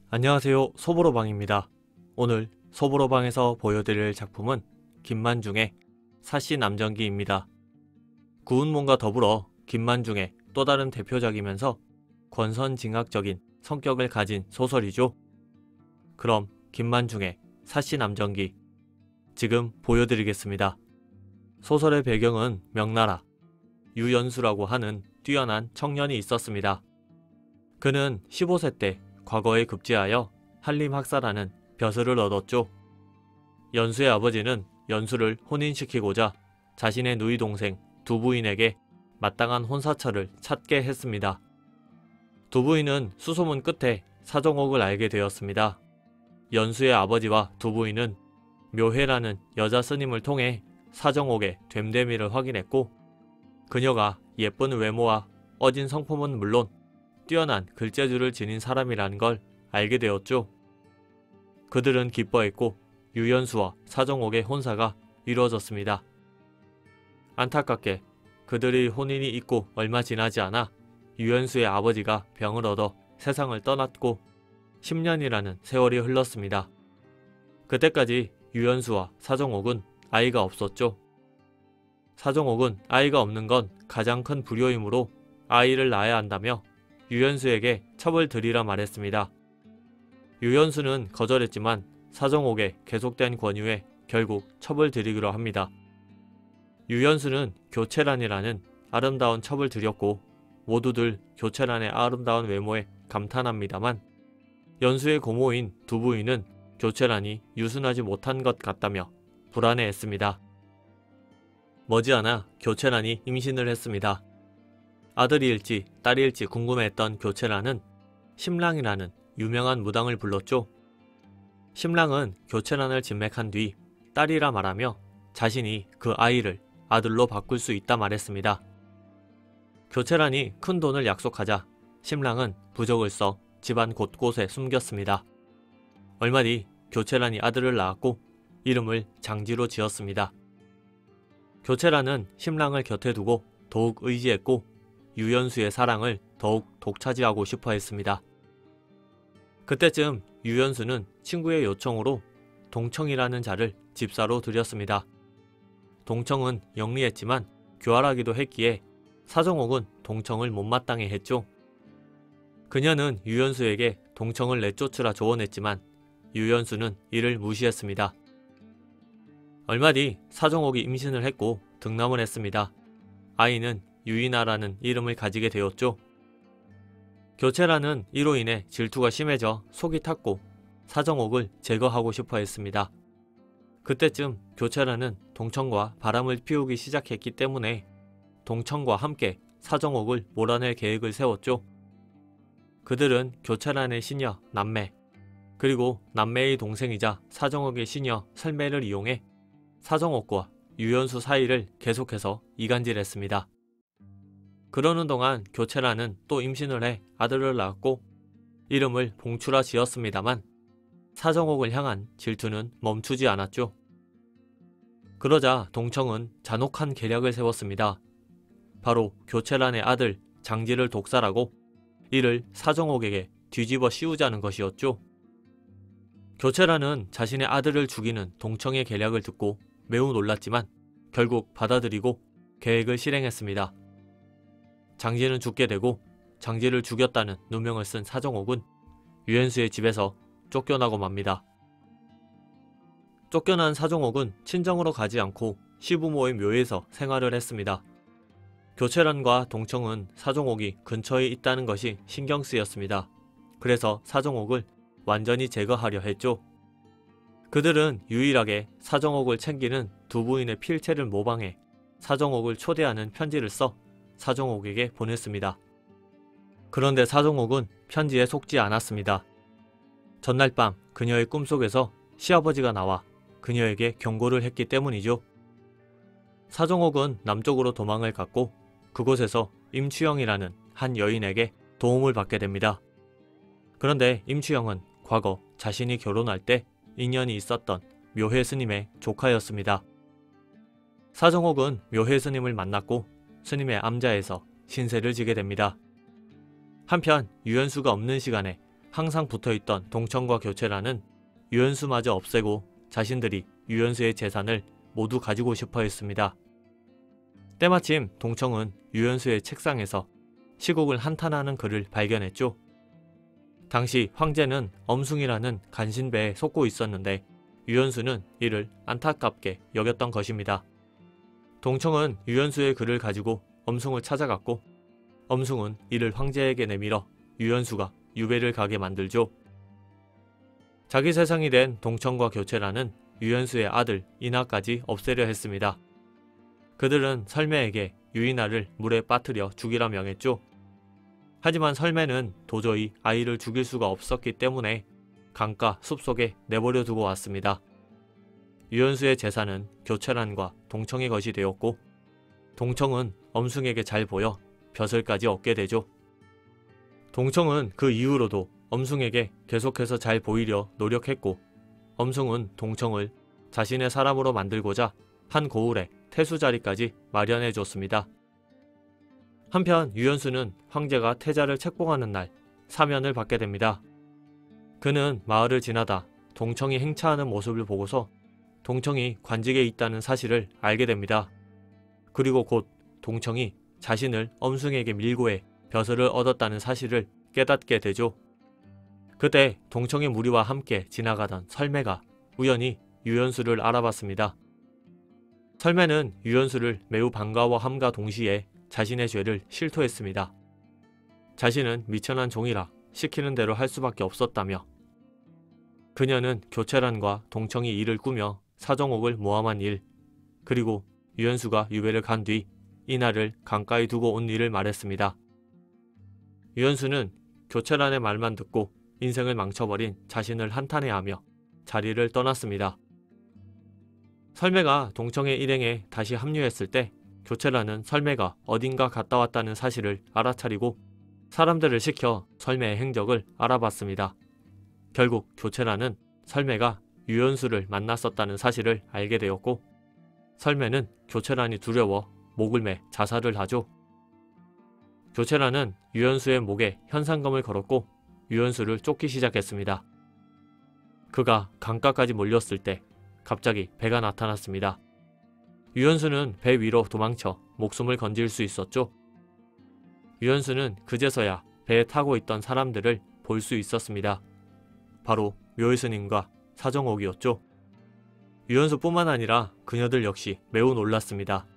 안녕하세요, 소보로방입니다. 오늘 소보로방에서 보여드릴 작품은 김만중의 사시남전기입니다. 구운몽과 더불어 김만중의 또 다른 대표작이면서 권선징악적인 성격을 가진 소설이죠. 그럼 김만중의 사시남전기 지금 보여드리겠습니다. 소설의 배경은 명나라, 유연수라고 하는 뛰어난 청년이 있었습니다. 그는 15세 때 과거에 급제하여 한림학사라는 벼슬을 얻었죠. 연수의 아버지는 연수를 혼인시키고자 자신의 누이 동생 두 부인에게 마땅한 혼사처를 찾게 했습니다. 두 부인은 수소문 끝에 사정옥을 알게 되었습니다. 연수의 아버지와 두 부인은 묘혜라는 여자 스님을 통해 사정옥의 됨됨이를 확인했고, 그녀가 예쁜 외모와 어진 성품은 물론 뛰어난 글재주를 지닌 사람이라는 걸 알게 되었죠. 그들은 기뻐했고 유연수와 사정옥의 혼사가 이루어졌습니다. 안타깝게 그들의 혼인이 있고 얼마 지나지 않아 유연수의 아버지가 병을 얻어 세상을 떠났고 10년이라는 세월이 흘렀습니다. 그때까지 유연수와 사정옥은 아이가 없었죠. 사정옥은 아이가 없는 건 가장 큰 불효이므로 아이를 낳아야 한다며 유연수에게 첩을 들이라 말했습니다. 유연수는 거절했지만 사정옥의 계속된 권유에 결국 첩을 들이기로 합니다. 유연수는 교체란이라는 아름다운 첩을 들였고 모두들 교체란의 아름다운 외모에 감탄합니다만, 연수의 고모인 두 부인은 교체란이 유순하지 못한 것 같다며 불안해했습니다. 머지않아 교체란이 임신을 했습니다. 아들일지 딸일지 궁금해했던 교체란은 심랑이라는 유명한 무당을 불렀죠. 심랑은 교체란을 진맥한 뒤 딸이라 말하며 자신이 그 아이를 아들로 바꿀 수 있다 말했습니다. 교체란이 큰 돈을 약속하자 심랑은 부적을 써 집안 곳곳에 숨겼습니다. 얼마 뒤 교체란이 아들을 낳았고 이름을 장지로 지었습니다. 교체란은 심랑을 곁에 두고 더욱 의지했고 유연수의 사랑을 더욱 독차지하고 싶어 했습니다. 그때쯤 유연수는 친구의 요청으로 동청이라는 자를 집사로 들였습니다. 동청은 영리했지만 교활하기도 했기에 사정옥은 동청을 못마땅해 했죠. 그녀는 유연수에게 동청을 내쫓으라 조언했지만 유연수는 이를 무시했습니다. 얼마 뒤 사정옥이 임신을 했고 등남을 했습니다. 아이는 유인아라는 이름을 가지게 되었죠. 교체란은 이로 인해 질투가 심해져 속이 탔고 사정옥을 제거하고 싶어 했습니다. 그때쯤 교체란은 동청과 바람을 피우기 시작했기 때문에 동청과 함께 사정옥을 몰아낼 계획을 세웠죠. 그들은 교체란의 시녀 남매, 그리고 남매의 동생이자 사정옥의 시녀 설매를 이용해 사정옥과 유연수 사이를 계속해서 이간질했습니다. 그러는 동안 교체란은 또 임신을 해 아들을 낳았고 이름을 봉추라 지었습니다만 사정옥을 향한 질투는 멈추지 않았죠. 그러자 동청은 잔혹한 계략을 세웠습니다. 바로 교체란의 아들 장지를 독살하고 이를 사정옥에게 뒤집어 씌우자는 것이었죠. 교체란은 자신의 아들을 죽이는 동청의 계략을 듣고 매우 놀랐지만 결국 받아들이고 계획을 실행했습니다. 장지는 죽게 되고 장지를 죽였다는 누명을 쓴 사정옥은 유연수의 집에서 쫓겨나고 맙니다. 쫓겨난 사정옥은 친정으로 가지 않고 시부모의 묘에서 생활을 했습니다. 교체란과 동청은 사정옥이 근처에 있다는 것이 신경 쓰였습니다. 그래서 사정옥을 완전히 제거하려 했죠. 그들은 유일하게 사정옥을 챙기는 두 부인의 필체를 모방해 사정옥을 초대하는 편지를 써 사정옥에게 보냈습니다. 그런데 사정옥은 편지에 속지 않았습니다. 전날 밤 그녀의 꿈속에서 시아버지가 나와 그녀에게 경고를 했기 때문이죠. 사정옥은 남쪽으로 도망을 갔고 그곳에서 임추영이라는 한 여인에게 도움을 받게 됩니다. 그런데 임추영은 과거 자신이 결혼할 때 인연이 있었던 묘혜 스님의 조카였습니다. 사정옥은 묘혜 스님을 만났고 스님의 암자에서 신세를 지게 됩니다. 한편 유연수가 없는 시간에 항상 붙어있던 동청과 교체란은 유연수마저 없애고 자신들이 유연수의 재산을 모두 가지고 싶어 했습니다. 때마침 동청은 유연수의 책상에서 시국을 한탄하는 글을 발견했죠. 당시 황제는 엄숭이라는 간신배에 속고 있었는데 유연수는 이를 안타깝게 여겼던 것입니다. 동청은 유연수의 글을 가지고 엄숭을 찾아갔고 엄숭은 이를 황제에게 내밀어 유연수가 유배를 가게 만들죠. 자기 세상이 된 동청과 교체란은 유연수의 아들 인하까지 없애려 했습니다. 그들은 설매에게 유인하를 물에 빠뜨려 죽이라 명했죠. 하지만 설매는 도저히 아이를 죽일 수가 없었기 때문에 강가 숲속에 내버려 두고 왔습니다. 유연수의 재산은 교체란과 동청의 것이 되었고 동청은 엄숭에게 잘 보여 벼슬까지 얻게 되죠. 동청은 그 이후로도 엄숭에게 계속해서 잘 보이려 노력했고 엄숭은 동청을 자신의 사람으로 만들고자 한 고을에 태수자리까지 마련해 줬습니다. 한편 유연수는 황제가 태자를 책봉하는 날 사면을 받게 됩니다. 그는 마을을 지나다 동청이 행차하는 모습을 보고서 동청이 관직에 있다는 사실을 알게 됩니다. 그리고 곧 동청이 자신을 엄숭에게 밀고해 벼슬을 얻었다는 사실을 깨닫게 되죠. 그때 동청의 무리와 함께 지나가던 설매가 우연히 유연수를 알아봤습니다. 설매는 유연수를 매우 반가워함과 동시에 자신의 죄를 실토했습니다. 자신은 미천한 종이라 시키는 대로 할 수밖에 없었다며 그녀는 교체란과 동청이 이를 꾸며 사정옥을 모함한 일 그리고 유연수가 유배를 간 뒤 이날을 강가에 두고 온 일을 말했습니다. 유연수는 교체란의 말만 듣고 인생을 망쳐버린 자신을 한탄해하며 자리를 떠났습니다. 설매가 동청의 일행에 다시 합류했을 때 교체란은 설매가 어딘가 갔다 왔다는 사실을 알아차리고 사람들을 시켜 설매의 행적을 알아봤습니다. 결국 교체란은 설매가 유연수를 만났었다는 사실을 알게 되었고 설매는 교체란이 두려워 목을 매 자살을 하죠. 교체란은 유연수의 목에 현상금을 걸었고 유연수를 쫓기 시작했습니다. 그가 강가까지 몰렸을 때 갑자기 배가 나타났습니다. 유연수는 배 위로 도망쳐 목숨을 건질 수 있었죠. 유연수는 그제서야 배에 타고 있던 사람들을 볼 수 있었습니다. 바로 묘의스님과 사정옥이었죠. 유연수뿐만 아니라 그녀들 역시 매우 놀랐습니다.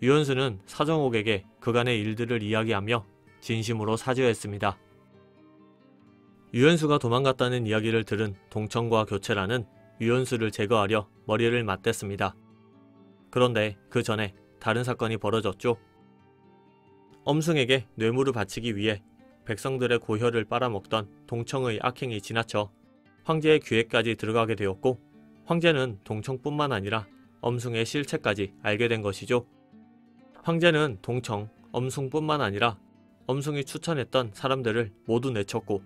유연수는 사정옥에게 그간의 일들을 이야기하며 진심으로 사죄했습니다. 유연수가 도망갔다는 이야기를 들은 동청과 교체란은 유연수를 제거하려 머리를 맞댔습니다. 그런데 그 전에 다른 사건이 벌어졌죠. 엄숭에게 뇌물을 바치기 위해 백성들의 고혈을 빨아먹던 동청의 악행이 지나쳐 황제의 귀에까지 들어가게 되었고 황제는 동청뿐만 아니라 엄숭의 실체까지 알게 된 것이죠. 황제는 동청, 엄숭뿐만 아니라 엄숭이 추천했던 사람들을 모두 내쳤고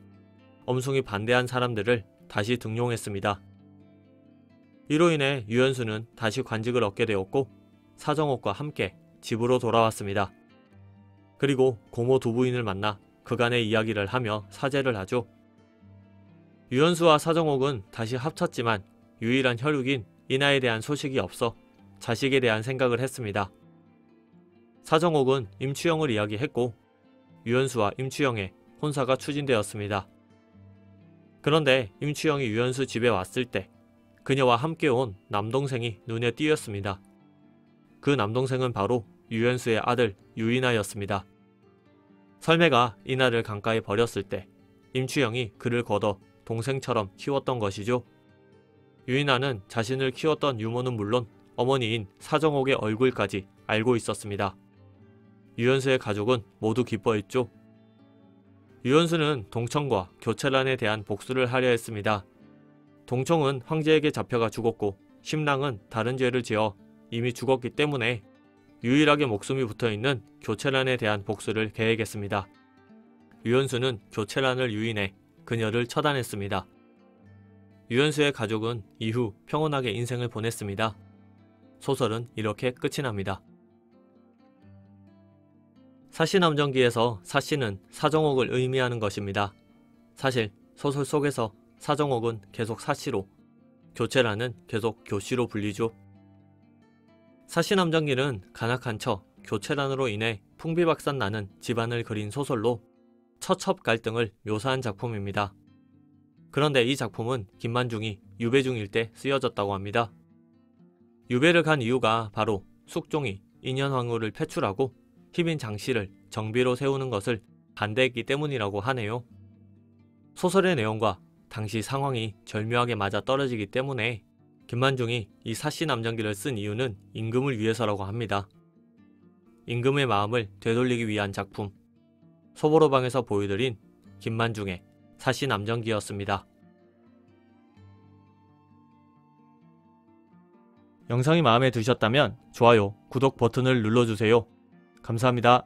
엄숭이 반대한 사람들을 다시 등용했습니다. 이로 인해 유연수는 다시 관직을 얻게 되었고 사정옥과 함께 집으로 돌아왔습니다. 그리고 고모 두 부인을 만나 그간의 이야기를 하며 사죄를 하죠. 유연수와 사정옥은 다시 합쳤지만 유일한 혈육인 인하에 대한 소식이 없어 자식에 대한 생각을 했습니다. 사정옥은 임추영을 이야기했고 유연수와 임추영의 혼사가 추진되었습니다. 그런데 임추영이 유연수 집에 왔을 때 그녀와 함께 온 남동생이 눈에 띄었습니다. 그 남동생은 바로 유연수의 아들 유인하였습니다. 설매가 이나를 강가에 버렸을 때 임추영이 그를 걷어 동생처럼 키웠던 것이죠. 유인하는 자신을 키웠던 유모는 물론 어머니인 사정옥의 얼굴까지 알고 있었습니다. 유연수의 가족은 모두 기뻐했죠. 유연수는 동청과 교체란에 대한 복수를 하려 했습니다. 동청은 황제에게 잡혀가 죽었고 심랑은 다른 죄를 지어 이미 죽었기 때문에 유일하게 목숨이 붙어있는 교체란에 대한 복수를 계획했습니다. 유연수는 교체란을 유인해 그녀를 처단했습니다. 유연수의 가족은 이후 평온하게 인생을 보냈습니다. 소설은 이렇게 끝이 납니다. 사시남정기에서 사시는 사정옥을 의미하는 것입니다. 사실 소설 속에서 사정옥은 계속 사씨로, 교체란은 계속 교씨로 불리죠. 사시남정기는 간악한 처 교체란으로 인해 풍비박산 나는 집안을 그린 소설로 처첩 갈등을 묘사한 작품입니다. 그런데 이 작품은 김만중이 유배중일 때 쓰여졌다고 합니다. 유배를 간 이유가 바로 숙종이 인현왕후를 패출하고 희빈 장씨를 정비로 세우는 것을 반대했기 때문이라고 하네요. 소설의 내용과 당시 상황이 절묘하게 맞아 떨어지기 때문에 김만중이 이 사시남정기를 쓴 이유는 임금을 위해서라고 합니다. 임금의 마음을 되돌리기 위한 작품, 소보로방에서 보여드린 김만중의 사시남정기였습니다. 영상이 마음에 드셨다면 좋아요, 구독 버튼을 눌러주세요. 감사합니다.